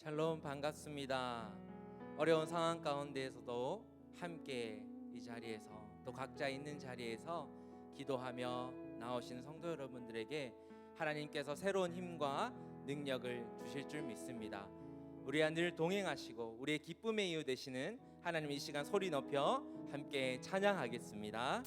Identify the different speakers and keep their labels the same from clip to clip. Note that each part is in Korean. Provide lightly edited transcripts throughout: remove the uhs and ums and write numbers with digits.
Speaker 1: 샬롬, 반갑습니다. 어려운 상황 가운데에서도 함께 이 자리에서 또 각자 있는 자리에서 기도하며 나오신 성도 여러분들에게 하나님께서 새로운 힘과 능력을 주실 줄 믿습니다. 우리와 늘 동행하시고 우리의 기쁨의 이유 되시는 하나님, 이 시간 소리 높여 함께 찬양하겠습니다.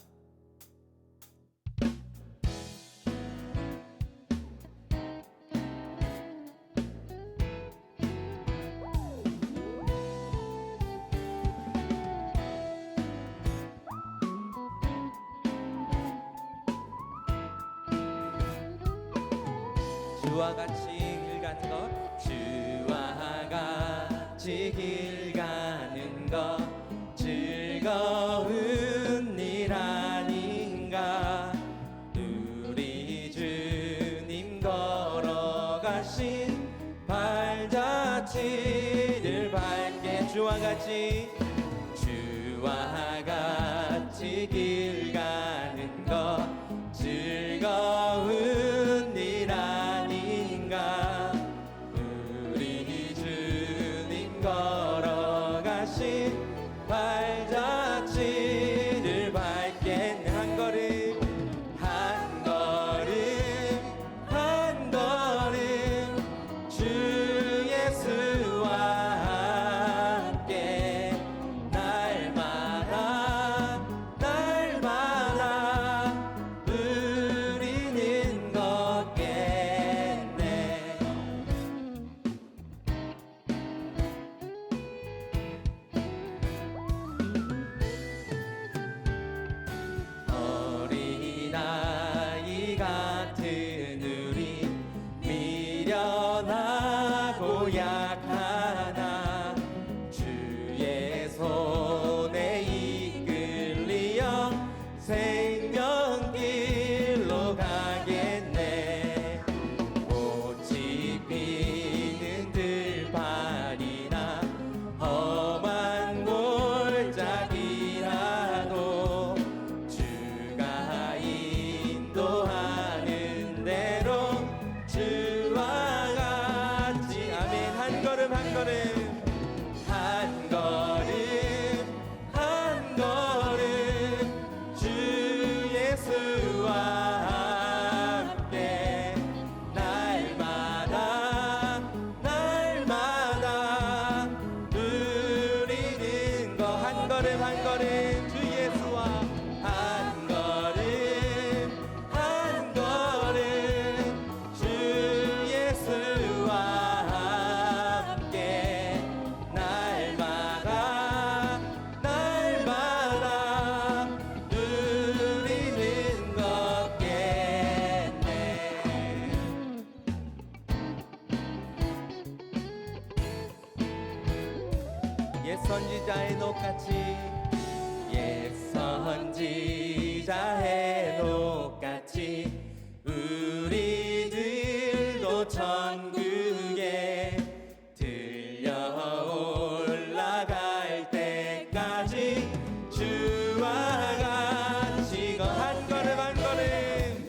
Speaker 1: 주와 같이 길 가는 것, 주와 같이 길 가는 것 즐거운 일 아닌가. 우리 주님 걸어가신 발자취를 밟게, 주와 같이 길 가는 것 즐거운 일 아닌가. 우리 주님 걸어가신 발자취를 밟게 한 걸음 한 걸음 한 걸음 주 예수와 함께 날마다 누리는 것겠네. 어린아이 같은 우리 미련하고 약하나 주의 손에 이끌리어 생명길로 가겠네. 꽃이 피는 들판이나 험한 골짜기라도 주가 인도하는 대로 주와 같이 아멘. 한 걸음 한 걸음 한 걸음 한 걸음 주 예수와 함께 날마다 누리는 것. 한 걸음 한 걸음 주 예수와 한 걸음 한 걸음 주 예수와 함께 날마다 누리는 것겠네. 옛 선지자의 녹같이 옛 선지자의 녹같이 우리들도 천국에 들려 올라갈 때까지 주와 같이 한 걸음 한 걸음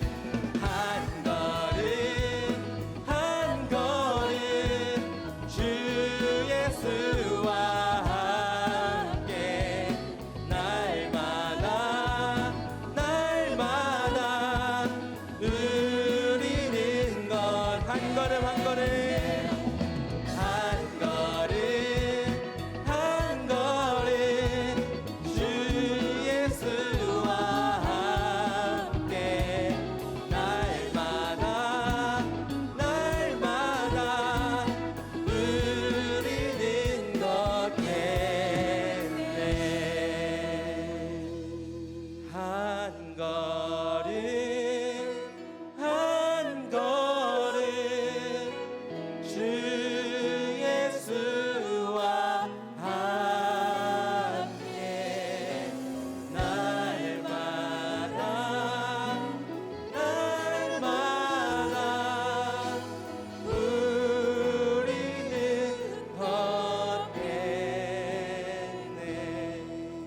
Speaker 1: 한 걸음 한 걸음 주 예수와 함께 날마다 누리는 것. 한 걸음 한 걸음 한 걸음 한 걸음 주 예수와 함께 날마다 누리는 것겠네. 한 걸음 한 걸음 주 예수와 함께 날마다 우리는 걷겠네.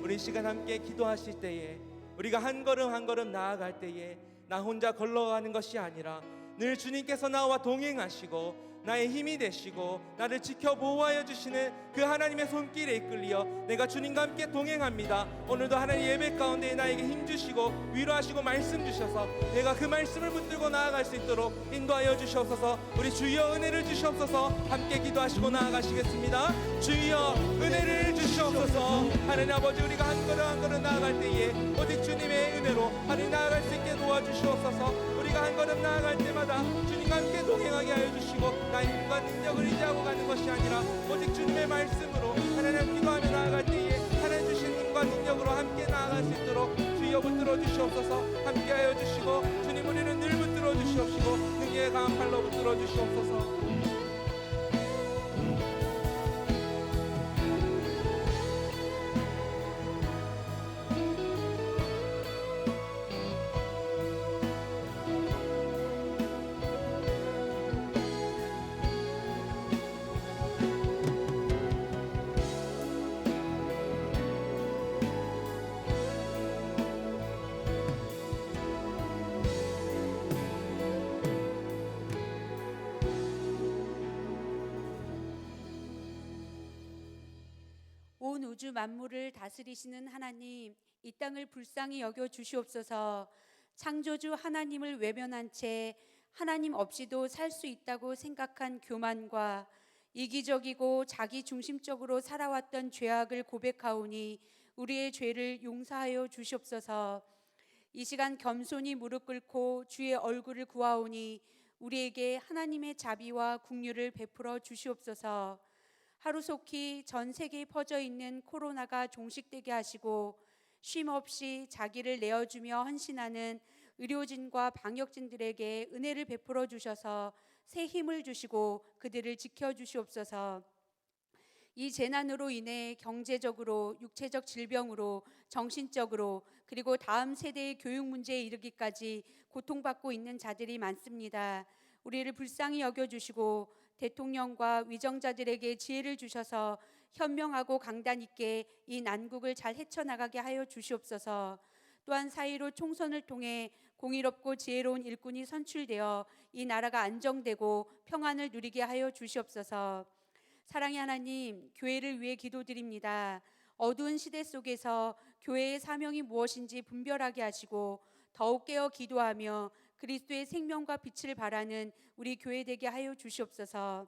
Speaker 1: 우리 시간 함께 기도하실 때에, 우리가 한 걸음 한 걸음 나아갈 때에 나 혼자 걸어가는 것이 아니라 늘 주님께서 나와 동행하시고
Speaker 2: 나의 힘이 되시고 나를 지켜 보호하여 주시는 그 하나님의 손길에 이끌려 내가 주님과 함께 동행합니다. 오늘도 하나님 예배 가운데 나에게 힘 주시고 위로하시고 말씀 주셔서 내가 그 말씀을 붙들고 나아갈 수 있도록 인도하여 주시옵소서. 우리 주여 은혜를 주시옵소서. 함께 기도하시고 나아가시겠습니다. 주여 은혜를 주시옵소서. 하나님 아버지, 우리가 한 걸음 한 걸음 나아갈 때에 오직 주님의 은혜로 하나님 나아갈 수 있게 도와주시옵소서. 우리가 한 걸음 나아갈 때마다 주님과 함께 동행하게 하여 주시고 나의 힘과 능력을 의지하고 가는 것이 아니라 오직 주님의 말씀으로 하나님 기도하며 나아갈 때에 하나님 주신 힘과 능력으로 함께 나아갈 수 있도록 주여 붙들어 주시옵소서. 함께하여 주시고 주님, 우리는 늘 붙들어 주시옵시고 능력의 강한 팔로 붙들어 주시옵소서.
Speaker 3: 온 우주 만물을 다스리시는 하나님, 이 땅을 불쌍히 여겨 주시옵소서. 창조주 하나님을 외면한 채 하나님 없이도 살 수 있다고 생각한 교만과 이기적이고 자기 중심적으로 살아왔던 죄악을 고백하오니 우리의 죄를 용서하여 주시옵소서. 이 시간 겸손히 무릎 꿇고 주의 얼굴을 구하오니 우리에게 하나님의 자비와 긍휼을 베풀어 주시옵소서. 하루속히 전 세계에 퍼져 있는 코로나가 종식되게 하시고 쉼없이 자기를 내어주며 헌신하는 의료진과 방역진들에게 은혜를 베풀어 주셔서 새 힘을 주시고 그들을 지켜주시옵소서. 이 재난으로 인해 경제적으로, 육체적 질병으로, 정신적으로, 그리고 다음 세대의 교육 문제에 이르기까지 고통받고 있는 자들이 많습니다. 우리를 불쌍히 여겨주시고 대통령과 위정자들에게 지혜를 주셔서 현명하고 강단 있게 이 난국을 잘 헤쳐나가게 하여 주시옵소서. 또한 사이로 총선을 통해 공의롭고 지혜로운 일꾼이 선출되어 이 나라가 안정되고 평안을 누리게 하여 주시옵소서. 사랑의 하나님, 교회를 위해 기도드립니다. 어두운 시대 속에서 교회의 사명이 무엇인지 분별하게 하시고 더욱 깨어 기도하며 그리스도의 생명과 빛을 바라는 우리 교회 되게 하여 주시옵소서.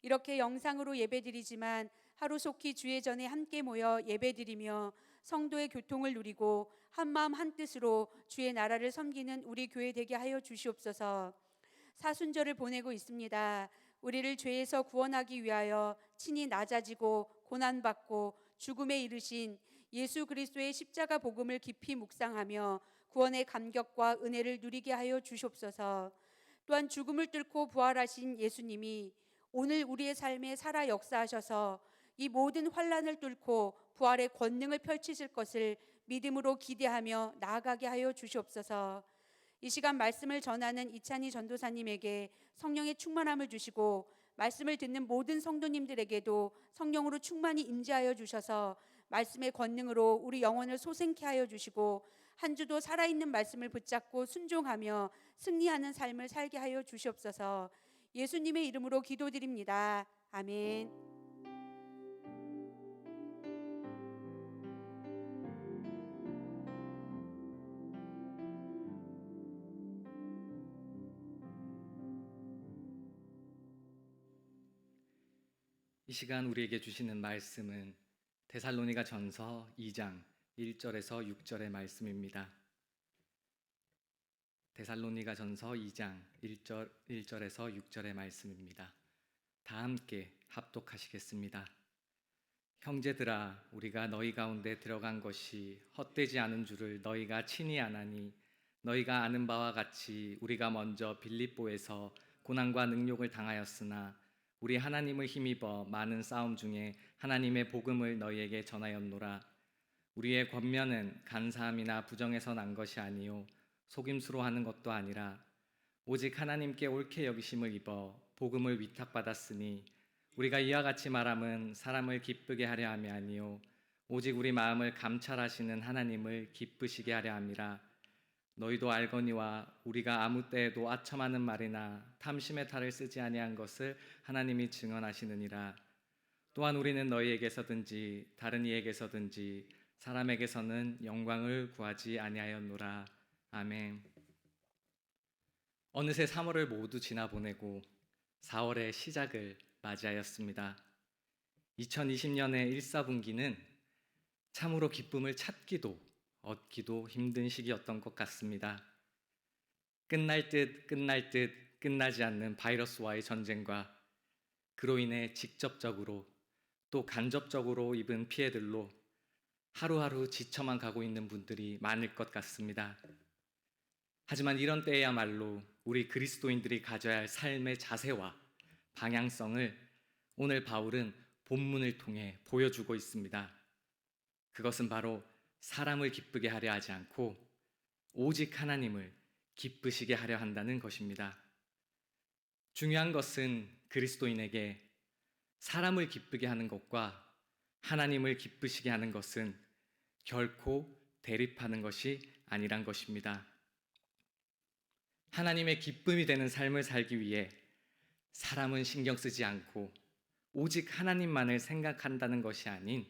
Speaker 3: 이렇게 영상으로 예배드리지만 하루속히 주의 전에 함께 모여 예배드리며 성도의 교통을 누리고 한마음 한뜻으로 주의 나라를 섬기는 우리 교회 되게 하여 주시옵소서. 사순절을 보내고 있습니다. 우리를 죄에서 구원하기 위하여 친히 낮아지고 고난받고 죽음에 이르신 예수 그리스도의 십자가 복음을 깊이 묵상하며 구원의 감격과 은혜를 누리게 하여 주시옵소서. 또한 죽음을 뚫고 부활하신 예수님이 오늘 우리의 삶에 살아 역사하셔서 이 모든 환난을 뚫고 부활의 권능을 펼치실 것을 믿음으로 기대하며 나아가게 하여 주시옵소서. 이 시간 말씀을 전하는 이찬희 전도사님에게 성령의 충만함을 주시고 말씀을 듣는 모든 성도님들에게도 성령으로 충만히 임재하여 주셔서 말씀의 권능으로 우리 영혼을 소생케 하여 주시고 한 주도 살아있는 말씀을 붙잡고 순종하며 승리하는 삶을 살게 하여 주시옵소서. 예수님의 이름으로 기도드립니다. 아멘.
Speaker 4: 이 시간 우리에게 주시는 말씀은 데살로니가 전서 2장 1절에서 6절의 말씀입니다. 데살로니가 전서 2장 1절에서 6절의 말씀입니다. 다 함께 합독하시겠습니다. 형제들아, 우리가 너희 가운데 들어간 것이 헛되지 않은 줄을 너희가 친히 아나니 너희가 아는 바와 같이 우리가 먼저 빌립보에서 고난과 능욕을 당하였으나 우리 하나님을 힘입어 많은 싸움 중에 하나님의 복음을 너희에게 전하였노라. 우리의 권면은 간사함이나 부정에서 난 것이 아니요 속임수로 하는 것도 아니라 오직 하나님께 옳게 여기심을 입어 복음을 위탁받았으니 우리가 이와 같이 말함은 사람을 기쁘게 하려 함이 아니요 오직 우리 마음을 감찰하시는 하나님을 기쁘시게 하려 함이라. 너희도 알거니와 우리가 아무 때에도 아첨하는 말이나 탐심의 탈을 쓰지 아니한 것을 하나님이 증언하시느니라. 또한 우리는 너희에게서든지 다른 이에게서든지 사람에게서는 영광을 구하지 아니하였노라. 아멘. 어느새 3월을 모두 지나보내고 4월의 시작을 맞이하였습니다. 2020년의 1, 4분기는 참으로 기쁨을 찾기도 얻기도 힘든 시기였던 것 같습니다. 끝날 듯 끝나지 않는 바이러스와의 전쟁과 그로 인해 직접적으로 또 간접적으로 입은 피해들로 하루하루 지쳐만 가고 있는 분들이 많을 것 같습니다. 하지만 이런 때야말로 우리 그리스도인들이 가져야 할 삶의 자세와 방향성을 오늘 바울은 본문을 통해 보여주고 있습니다. 그것은 바로 사람을 기쁘게 하려 하지 않고 오직 하나님을 기쁘시게 하려 한다는 것입니다. 중요한 것은 그리스도인에게 사람을 기쁘게 하는 것과 하나님을 기쁘시게 하는 것은 결코 대립하는 것이 아니란 것입니다. 하나님의 기쁨이 되는 삶을 살기 위해 사람은 신경 쓰지 않고 오직 하나님만을 생각한다는 것이 아닌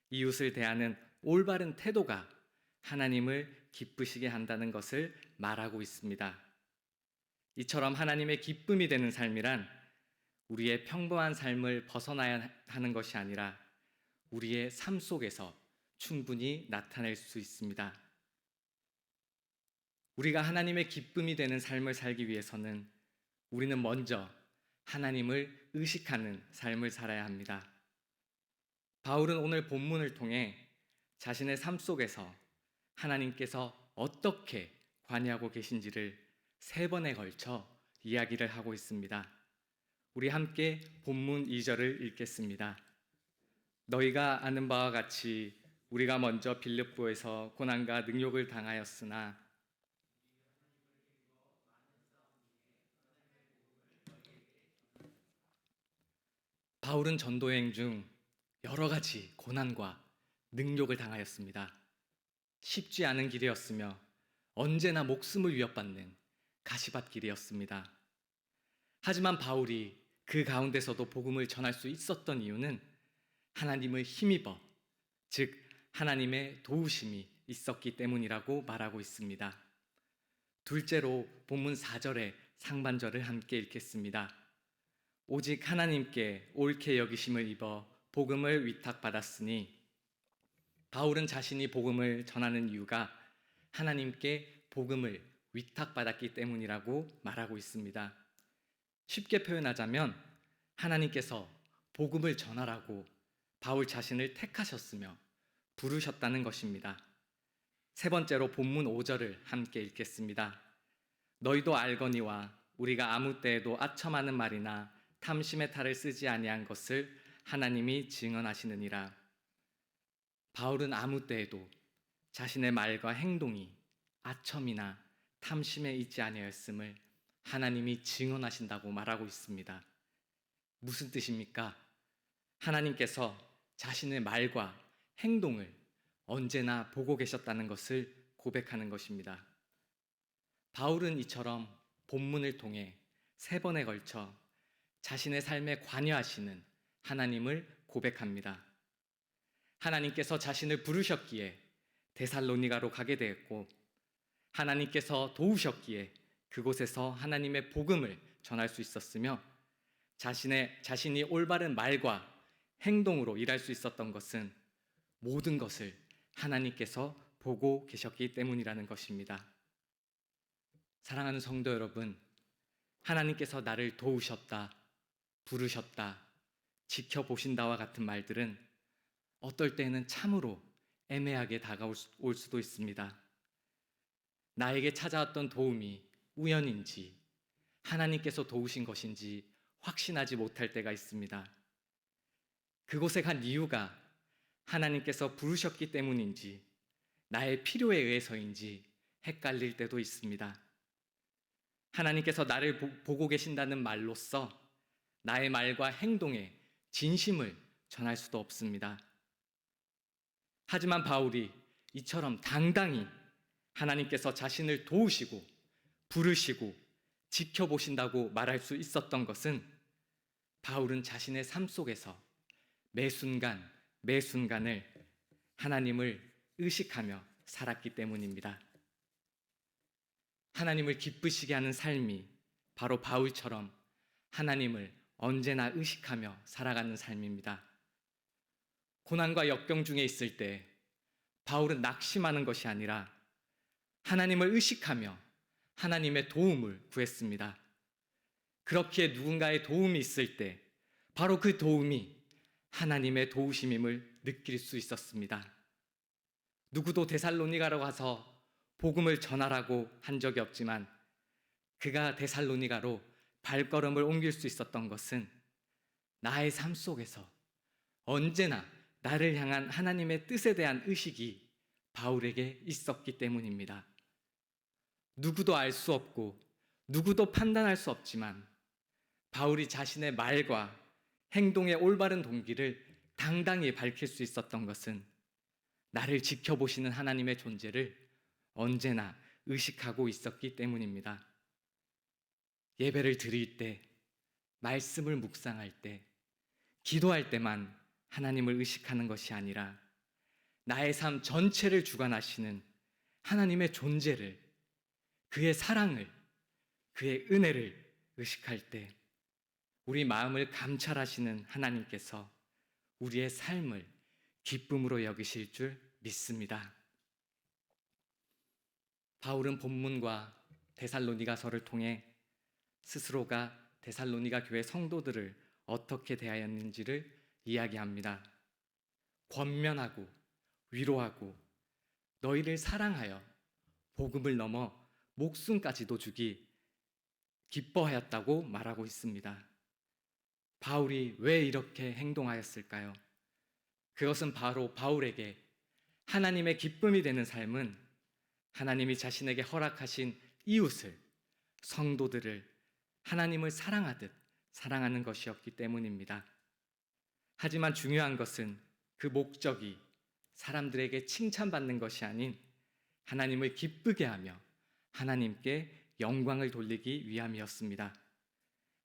Speaker 4: 이웃을 대하는 올바른 태도가 하나님을 기쁘시게 한다는 것을 말하고 있습니다. 이처럼 하나님의 기쁨이 되는 삶이란 우리의 평범한 삶을 벗어나야 하는 것이 아니라 우리의 삶 속에서 충분히 나타낼 수 있습니다. 우리가 하나님의 기쁨이 되는 삶을 살기 위해서는 우리는 먼저 하나님을 의식하는 삶을 살아야 합니다. 바울은 오늘 본문을 통해 자신의 삶 속에서 하나님께서 어떻게 관여하고 계신지를 3번에 걸쳐 이야기를 하고 있습니다. 우리 함께 본문 2절을 읽겠습니다. 너희가 아는 바와 같이 우리가 먼저 빌립보에서 고난과 능욕을 당하였으나 바울은 전도여행 중 여러 가지 고난과 능욕을 당하였습니다. 쉽지 않은 길이었으며 언제나 목숨을 위협받는 가시밭길이었습니다. 하지만 바울이 그 가운데서도 복음을 전할 수 있었던 이유는 하나님을 힘입어, 즉 하나님의 도우심이 있었기 때문이라고 말하고 있습니다. 둘째로 본문 4절의 상반절을 함께 읽겠습니다. 오직 하나님께 옳게 여기심을 입어 복음을 위탁받았으니, 바울은 자신이 복음을 전하는 이유가 하나님께 복음을 위탁받았기 때문이라고 말하고 있습니다. 쉽게 표현하자면 하나님께서 복음을 전하라고 바울 자신을 택하셨으며 부르셨다는 것입니다. 3번째로 본문 5절을 함께 읽겠습니다. 너희도 알거니와 우리가 아무 때에도 아첨하는 말이나 탐심의 탈을 쓰지 아니한 것을 하나님이 증언하시느니라. 바울은 아무 때에도 자신의 말과 행동이 아첨이나 탐심에 있지 아니하였음을 하나님이 증언하신다고 말하고 있습니다. 무슨 뜻입니까? 하나님께서 자신의 말과 행동을 언제나 보고 계셨다는 것을 고백하는 것입니다. 바울은 이처럼 본문을 통해 3번에 걸쳐 자신의 삶에 관여하시는 하나님을 고백합니다. 하나님께서 자신을 부르셨기에 데살로니가로 가게 되었고, 하나님께서 도우셨기에 그곳에서 하나님의 복음을 전할 수 있었으며, 자신이 올바른 말과 행동으로 일할 수 있었던 것은 모든 것을 하나님께서 보고 계셨기 때문이라는 것입니다. 사랑하는 성도 여러분, 하나님께서 나를 도우셨다, 부르셨다, 지켜보신다와 같은 말들은 어떨 때는 참으로 애매하게 다가올 수도 있습니다. 나에게 찾아왔던 도움이 우연인지 하나님께서 도우신 것인지 확신하지 못할 때가 있습니다. 그곳에 간 이유가 하나님께서 부르셨기 때문인지 나의 필요에 의해서인지 헷갈릴 때도 있습니다. 하나님께서 나를 보고 계신다는 말로써 나의 말과 행동에 진심을 전할 수도 없습니다. 하지만 바울이 이처럼 당당히 하나님께서 자신을 도우시고 부르시고 지켜보신다고 말할 수 있었던 것은 바울은 자신의 삶 속에서 매 순간 매 순간을 하나님을 의식하며 살았기 때문입니다. 하나님을 기쁘시게 하는 삶이 바로 바울처럼 하나님을 언제나 의식하며 살아가는 삶입니다. 고난과 역경 중에 있을 때 바울은 낙심하는 것이 아니라 하나님을 의식하며 하나님의 도움을 구했습니다. 그렇기에 누군가의 도움이 있을 때 바로 그 도움이 하나님의 도우심임을 느낄 수 있었습니다. 누구도 데살로니가로 가서 복음을 전하라고 한 적이 없지만 그가 데살로니가로 발걸음을 옮길 수 있었던 것은 나의 삶 속에서 언제나 나를 향한 하나님의 뜻에 대한 의식이 바울에게 있었기 때문입니다. 누구도 알 수 없고 누구도 판단할 수 없지만 바울이 자신의 말과 행동의 올바른 동기를 당당히 밝힐 수 있었던 것은 나를 지켜보시는 하나님의 존재를 언제나 의식하고 있었기 때문입니다. 예배를 드릴 때, 말씀을 묵상할 때, 기도할 때만 하나님을 의식하는 것이 아니라 나의 삶 전체를 주관하시는 하나님의 존재를, 그의 사랑을, 그의 은혜를 의식할 때 우리 마음을 감찰하시는 하나님께서 우리의 삶을 기쁨으로 여기실 줄 믿습니다. 바울은 본문과 데살로니가서를 통해 스스로가 데살로니가 교회 성도들을 어떻게 대하였는지를 이야기합니다. 권면하고 위로하고 너희를 사랑하여 복음을 넘어 목숨까지도 주기 기뻐하였다고 말하고 있습니다. 바울이 왜 이렇게 행동하였을까요? 그것은 바로 바울에게 하나님의 기쁨이 되는 삶은 하나님이 자신에게 허락하신 이웃을, 성도들을 하나님을 사랑하듯 사랑하는 것이었기 때문입니다. 하지만 중요한 것은 그 목적이 사람들에게 칭찬받는 것이 아닌 하나님을 기쁘게 하며 하나님께 영광을 돌리기 위함이었습니다.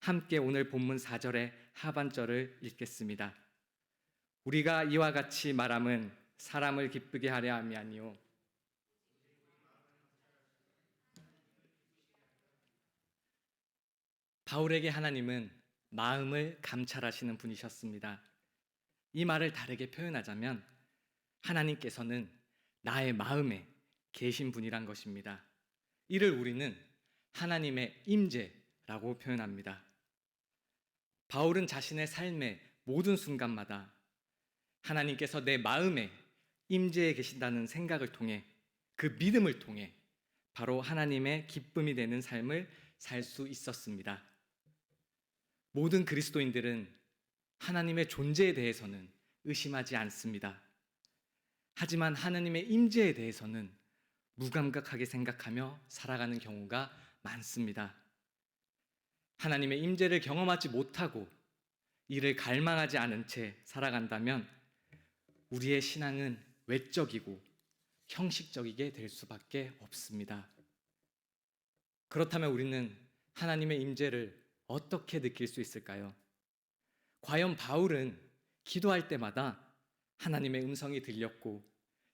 Speaker 4: 함께 오늘 본문 4절의 하반절을 읽겠습니다. 우리가 이와 같이 말함은 사람을 기쁘게 하려 함이 아니요 바울에게 하나님은 마음을 감찰하시는 분이셨습니다. 이 말을 다르게 표현하자면 하나님께서는 나의 마음에 계신 분이란 것입니다. 이를 우리는 하나님의 임재라고 표현합니다. 바울은 자신의 삶의 모든 순간마다 하나님께서 내 마음에 임재해 계신다는 생각을 통해, 그 믿음을 통해 바로 하나님의 기쁨이 되는 삶을 살 수 있었습니다. 모든 그리스도인들은 하나님의 존재에 대해서는 의심하지 않습니다. 하지만 하나님의 임재에 대해서는 무감각하게 생각하며 살아가는 경우가 많습니다. 하나님의 임재를 경험하지 못하고 이를 갈망하지 않은 채 살아간다면 우리의 신앙은 외적이고 형식적이게 될 수밖에 없습니다. 그렇다면 우리는 하나님의 임재를 어떻게 느낄 수 있을까요? 과연 바울은 기도할 때마다 하나님의 음성이 들렸고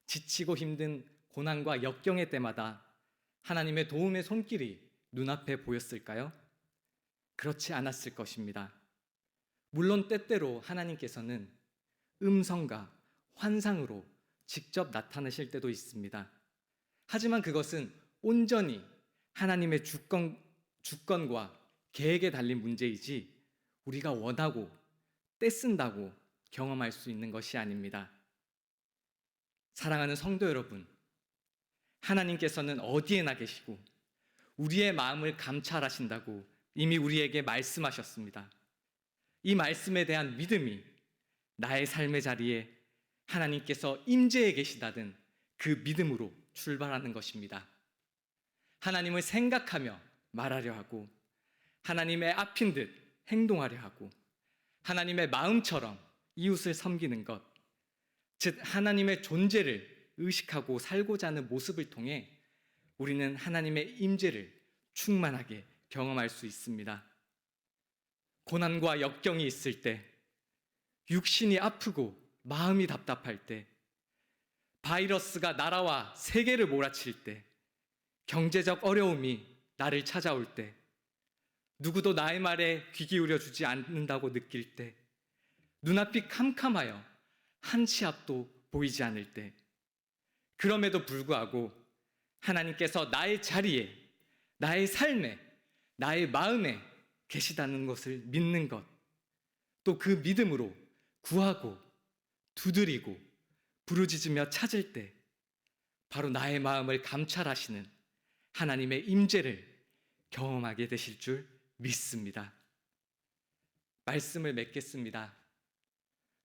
Speaker 4: 지치고 힘든 고난과 역경의 때마다 하나님의 도움의 손길이 눈앞에 보였을까요? 그렇지 않았을 것입니다. 물론 때때로 하나님께서는 음성과 환상으로 직접 나타나실 때도 있습니다. 하지만 그것은 온전히 하나님의 주권과 계획에 달린 문제이지 우리가 원하고 떼쓴다고 경험할 수 있는 것이 아닙니다. 사랑하는 성도 여러분, 하나님께서는 어디에나 계시고 우리의 마음을 감찰하신다고 이미 우리에게 말씀하셨습니다. 이 말씀에 대한 믿음이 나의 삶의 자리에 하나님께서 임재해 계시다는 그 믿음으로 출발하는 것입니다. 하나님을 생각하며 말하려 하고 하나님의 앞인 듯 행동하려 하고 하나님의 마음처럼 이웃을 섬기는 것, 즉 하나님의 존재를 의식하고 살고자 하는 모습을 통해 우리는 하나님의 임재를 충만하게 경험할 수 있습니다. 고난과 역경이 있을 때, 육신이 아프고 마음이 답답할 때, 바이러스가 나라와 세계를 몰아칠 때, 경제적 어려움이 나를 찾아올 때, 누구도 나의 말에 귀 기울여 주지 않는다고 느낄 때, 눈앞이 캄캄하여 한 치 앞도 보이지 않을 때, 그럼에도 불구하고 하나님께서 나의 자리에, 나의 삶에, 나의 마음에 계시다는 것을 믿는 것, 또 그 믿음으로 구하고 두드리고 부르짖으며 찾을 때 바로 나의 마음을 감찰하시는 하나님의 임재를 경험하게 되실 줄 믿습니다. 말씀을 맺겠습니다.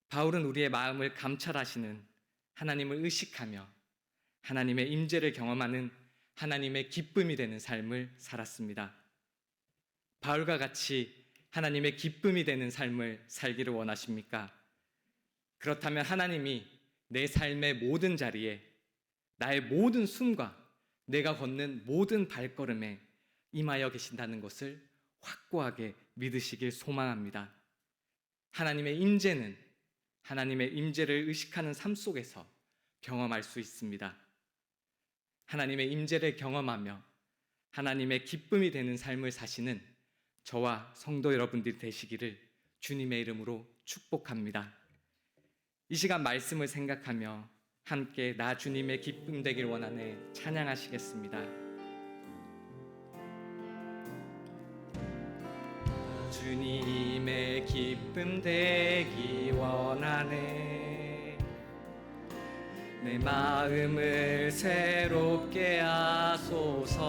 Speaker 4: 바울은 우리의 마음을 감찰하시는 하나님을 의식하며 하나님의 임재를 경험하는 하나님의 기쁨이 되는 삶을 살았습니다. 바울과 같이 하나님의 기쁨이 되는 삶을 살기를 원하십니까? 그렇다면 하나님이 내 삶의 모든 자리에, 나의 모든 숨과 내가 걷는 모든 발걸음에 임하여 계신다는 것을 확고하게 믿으시길 소망합니다. 하나님의 임재는 하나님의 임재를 의식하는 삶 속에서 경험할 수 있습니다. 하나님의 임재를 경험하며 하나님의 기쁨이 되는 삶을 사시는 저와 성도 여러분들이 되시기를 주님의 이름으로 축복합니다. 이 시간 말씀을 생각하며 함께 나 주님의 기쁨 되길 원하네 찬양하시겠습니다. 주님의 기쁨 되기 원하네. 내 마음을 새롭게 하소서.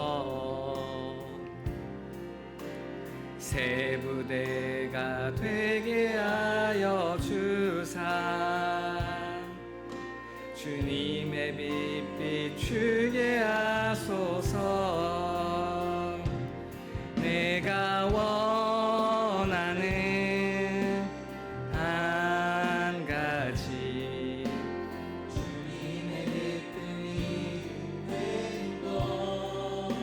Speaker 4: 새 부대가 되게 하여 주사. 주님의 빛 비추게 하소서. 내가 원하는 한 가지 주님의 기쁨이 되는 것.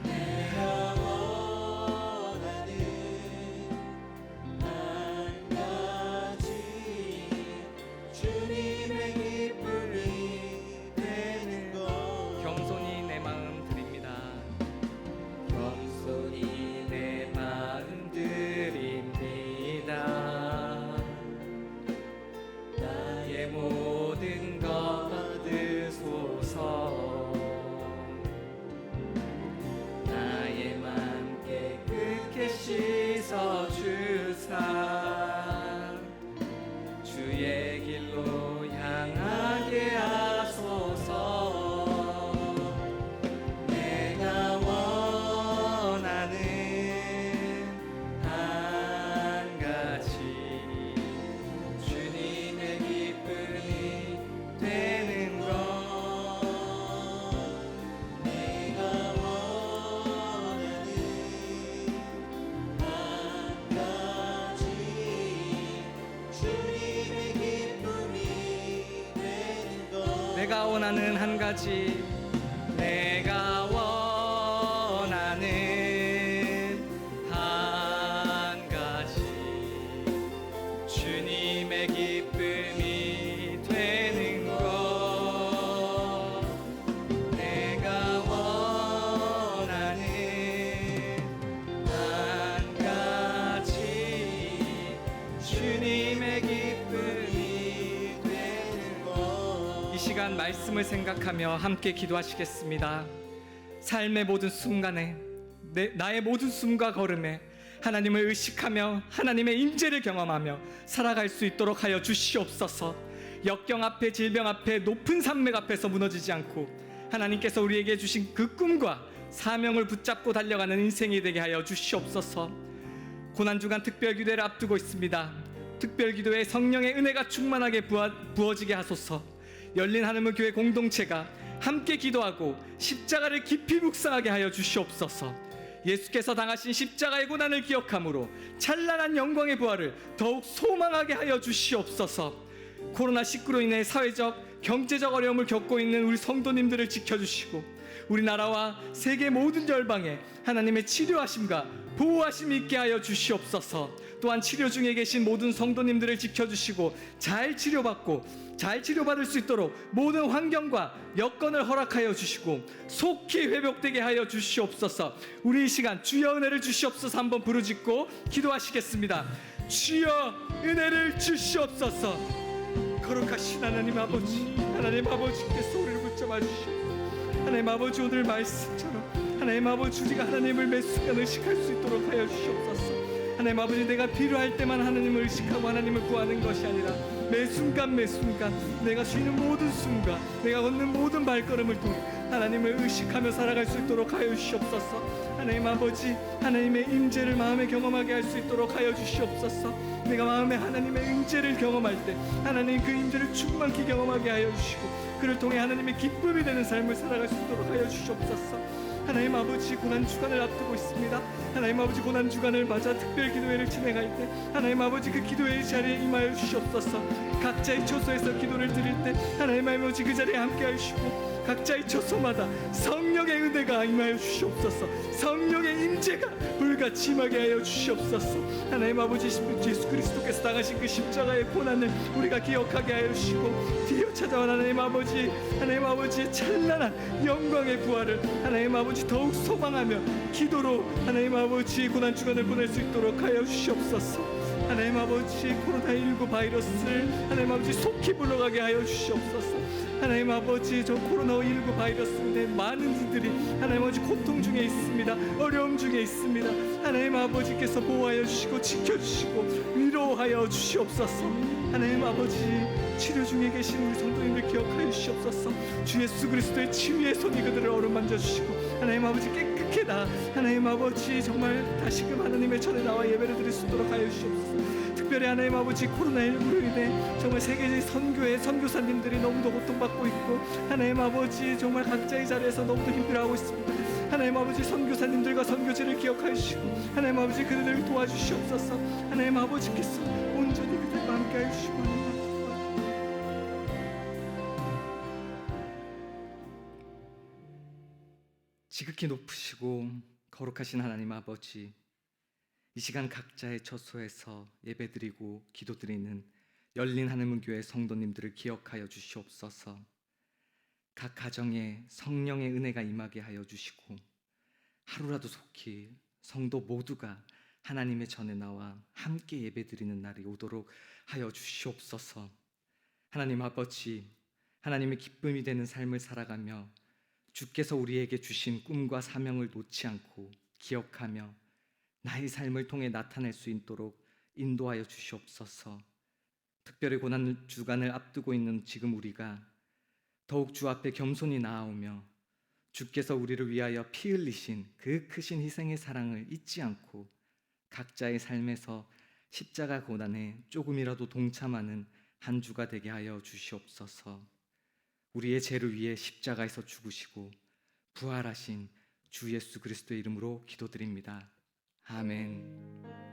Speaker 4: 내가 원하는 한 가지 주님의 기쁨이 되는 것. 겸손히 내 마음 드립니다. 겸손히 내 마음 드립니다. 나의 모든 것 받으소서. 나의 맘 깨끗게 씻어주사. 주의 길로 향하게 하소서. 내가 원하는 한 가지 주님의 기쁨이 되는 것. 내가 원하는 한 가지 주님의 기쁨이 되는 것. 내가 원하는 한 가지. 내가 원하는 한 가지 주님의 기쁨이 되는 것. 내가 원하는 한 가지 주님의 기쁨이 되는 것. 이 시간 말씀을 생각하며 함께 기도하시겠습니다. 삶의 모든 순간에 나의 모든 숨과 걸음에 하나님을 의식하며 하나님의 임재를 경험하며 살아갈 수 있도록 하여 주시옵소서. 역경 앞에, 질병 앞에, 높은 산맥 앞에서 무너지지 않고 하나님께서 우리에게 주신 그 꿈과 사명을 붙잡고 달려가는 인생이 되게 하여 주시옵소서. 고난주간 특별기도회를 앞두고 있습니다. 특별기도회 성령의 은혜가 충만하게 부어지게 하소서. 열린 하늘문 교회 공동체가 함께 기도하고 십자가를 깊이 묵상하게 하여 주시옵소서. 예수께서 당하신 십자가의 고난을 기억함으로 찬란한 영광의 부활을 더욱 소망하게 하여 주시옵소서. 코로나19로 인해 사회적 경제적 어려움을 겪고 있는 우리 성도님들을 지켜주시고 우리나라와 세계 모든 열방에 하나님의 치료하심과 보호하심이 있게 하여 주시옵소서. 또한 치료 중에 계신 모든 성도님들을 지켜주시고 잘 치료받을 수 있도록 모든 환경과 여건을 허락하여 주시고 속히 회복되게 하여 주시옵소서. 우리 이 시간 주여 은혜를 주시옵소서 한번 부르짖고 기도하시겠습니다. 주여 은혜를 주시옵소서. 거룩하신 하나님 아버지께서 우리를 붙잡아 주시옵소서. 하나님 아버지, 오늘 말씀처럼 하나님 아버지, 우리가 하나님을 매 순간 의식할 수 있도록 하여 주시옵소서. 하나님 아버지, 내가 필요할 때만 하나님을 의식하고 하나님을 구하는 것이 아니라 매 순간 내가 쉬는 모든 순간, 내가 걷는 모든 발걸음을 통해 하나님을 의식하며 살아갈 수 있도록 하여 주시옵소서. 하나님 아버지, 하나님의 임재를 마음에 경험하게 할 수 있도록 하여 주시옵소서. 내가 마음에 하나님의 임재를 경험할 때 하나님 그 임재를 충만히 경험하게 하여 주시고 그를 통해 하나님의 기쁨이 되는 삶을 살아갈 수 있도록 하여 주시옵소서. 하나님 아버지, 고난주간을 앞두고 있습니다. 하나님 아버지, 고난주간을 맞아 특별 기도회를 진행할 때 하나님 아버지, 그 기도회의 자리에 임하여 주시옵소서. 각자의 처소에서 기도를 드릴 때 하나님 아버지, 그 자리에 함께 하시고 각자의 처소마다 성령의 은혜가 임하여 주시옵소서. 성령의 임재가 불같이 임하게 하여 주시옵소서. 하나님 아버지, 예수 그리스도께서 당하신 그 십자가의 고난을 우리가 기억하게 하여 주시고 뒤에 찾아온 하나님 아버지의 찬란한 영광의 부활을 하나님 아버지 더욱 소망하며 기도로 하나님 아버지 고난주간을 보낼 수 있도록 하여 주시옵소서. 하나님 아버지, 코로나19 바이러스를 하나님 아버지 속히 물러가게 하여 주시옵소서. 하나님 아버지, 저 코로나19 바이러스 때문에 많은 이들이 하나님 아버지 고통 중에 있습니다. 어려움 중에 있습니다. 하나님 아버지께서 보호하여 주시고 지켜주시고 위로하여 주시옵소서. 하나님 아버지, 치료 중에 계신 우리 성도님들 기억하여 주시옵소서. 주 예수 그리스도의 치유의 손이 그들을 어루만져 주시고 하나님 아버지, 깨끗게 하나님 아버지 정말 다시금 하나님의 전에 나와 예배를 드릴 수 있도록 하여 주시옵소서. 특별히 하나님 아버지, 코로나19로 인해 정말 세계의 선교사님들이 너무도 고통받고 있고 하나님 아버지 정말 각자의 자리에서 너무도 힘들어하고 있습니다. 하나님 아버지, 선교사님들과 선교지를 기억하여 주시고 하나님 아버지, 그들을 도와주시옵소서. 하나님 아버지께서 온전히 그들과 함께하여 주시고 지극히 높으시고 거룩하신 하나님 아버지, 이 시간 각자의 처소에서 예배드리고 기도드리는 열린 하늘문교회 성도님들을 기억하여 주시옵소서. 각 가정에 성령의 은혜가 임하게 하여 주시고 하루라도 속히 성도 모두가 하나님의 전에 나와 함께 예배드리는 날이 오도록 하여 주시옵소서. 하나님 아버지, 하나님의 기쁨이 되는 삶을 살아가며 주께서 우리에게 주신 꿈과 사명을 놓지 않고 기억하며 나의 삶을 통해 나타낼 수 있도록 인도하여 주시옵소서. 특별히 고난 주간을 앞두고 있는 지금 우리가 더욱 주 앞에 겸손히 나아오며 주께서 우리를 위하여 피 흘리신 그 크신 희생의 사랑을 잊지 않고 각자의 삶에서 십자가 고난에 조금이라도 동참하는 한 주가 되게 하여 주시옵소서. 우리의 죄를 위해 십자가에서 죽으시고 부활하신 주 예수 그리스도의 이름으로 기도드립니다. 아멘.